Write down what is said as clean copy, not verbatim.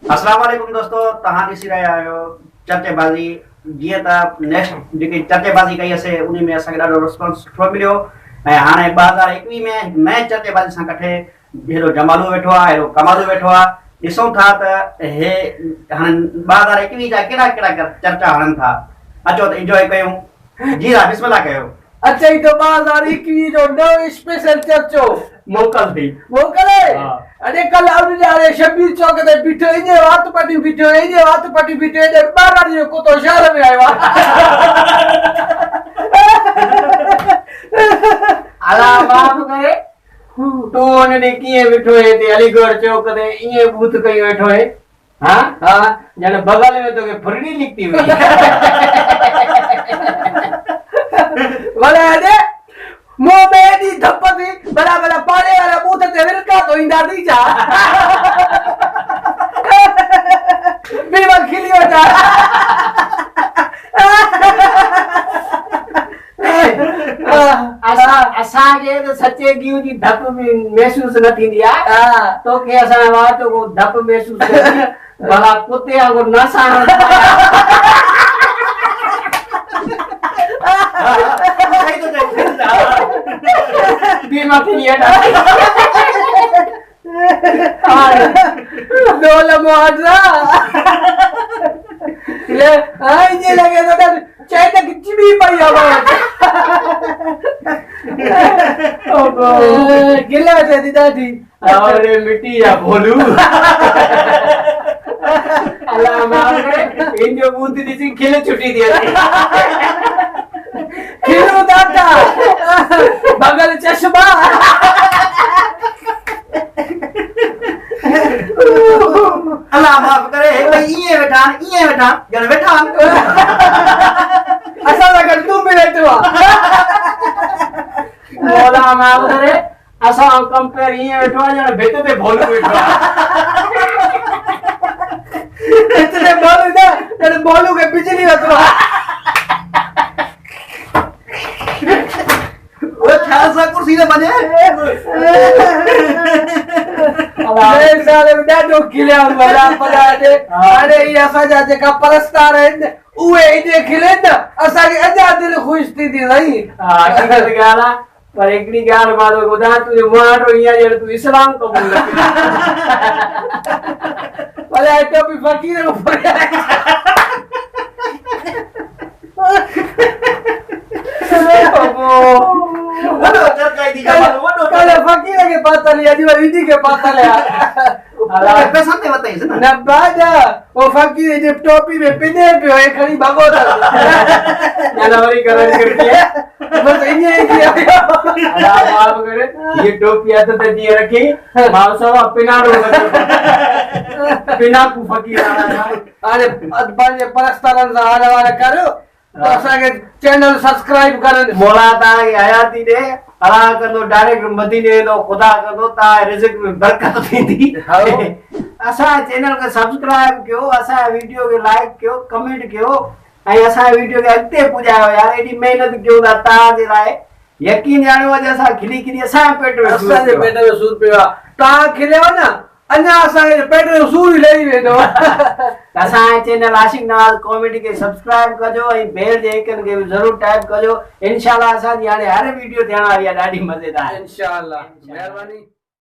अस्सलाम वालेकुम दोस्तों, तहां ॾिसी रहिया आहियो चर्चेबाज़ी। जीअं त नेक्स्ट जेकी चर्चेबाज़ी कई असीं उन में असांखे ॾाढो रिस्पॉन्स सुठो मिलियो ऐं हाणे 2021 में नए चर्चेबाज़ी सां कठे हेॾो जमालू वेठो आहे, हेॾो कमालू वेठो आहे। ॾिसूं था त हे हाणे 2021 जा कहिड़ा कहिड़ा चर्चा हणनि था। अचो त इंजॉय कयूं। जी हा, बिस्मिल्लाह कयो। अच्छा ही तो 2021 जो नओं स्पेशल चर्चो मोकल थी मोकल है। अरे कल अब जारे शबीर चौक ते बिठो इने वात पटी बिठो इने वात पटी बिठो इने 12 जो को तो शहर में आयो अला बाप करे तो ने किए बिठो है ते अलीगढ़ चौक ते इए बूथ कई बैठो है। हां हां जने बगल में तो के फरड़ी लिखती हुई वाला दे मो बेदी धपती बड़ा बड़ा पानी वाला बूथ ते विलका तो इंदा दी जा बीमा खिली हो जा असा के तो सच्चे गियो जी धप में महसूस न थींदी आ तो के असा बात को धप महसूस कर बड़ा कुत्ते को नसा बीमा क्लियर डोल मोहरा ले आई ये लगे तो चाइना की चिड़ी पई आवा ओगो गिला से दीदी अरे मिट्टी या बोलू अल्लाह मार इन जो बूंद दिसी खेले छुट्टी दिया खिलू दादा बगल चश्मा अल्लाह माफ करे भाई ये बेटा जन बेटा असा लगा तू मेरे तो मौला माफ करे असा कंपेयर ये बैठो जन बेटे पे बोलू बैठो इतने बोलू ना तेरे बोलू के बिजली रखवा वो ख्याल सा कुर्सी ने बने अरे साले डाडो खिले वाला पड़ा दे अरे ये असा जाते का परस्तार है उए इने खिले न असा के अजा दिल खुश थी दी नहीं हकीकत गाला पर एकड़ी गाल बादो बुधा तुझे मारो इया जे तू इस्लाम कबूल वाला टोपी फकीर को पड़ा वो चर्चा दी जमालू वो कल फकीर के पाता लिया जी इदी के पाता लिया अल्लाह पैसा ते बताई से ना न बाजा वो फकीर जे टोपी में पिने पे है खड़ी भागो जनवरी करन करके बस इने किया अल्लाह माफ करे ये टोपी आते ते दिए रखी मां सब पिनारो पिना को फकीर आना अरे अदबाजे परस्तारन से हाल वाला करो तो असाके चैनल सब्सक्राइब कर मौला ता हयाती दे अल्लाह कंदो डायरेक्ट मदीने नो खुदा कंदो ता रिज़्क में बरकत थींदी असा चैनल के सब्सक्राइब कयो असा वीडियो के लाइक कयो कमेंट कयो आई असा वीडियो के अगते पुजायो यार एडी मेहनत कयो ता ता जे लाए यकीन जानो अज असा खिली खिली असा पेट में असा जे पेट में सूर पियो ता खिलेवा ना अन्या असा के पेट में सूर लेई वेदो असा चैनल आशिक नवाज कॉमेडी के सब्सक्राइब कजो ए बेल जे आइकन के जरूर टाइप कजो इंशाल्लाह असा जी हाने हर वीडियो थियण वाली आहे ॾाढी मजेदार इंशाल्लाह मेहरबानी।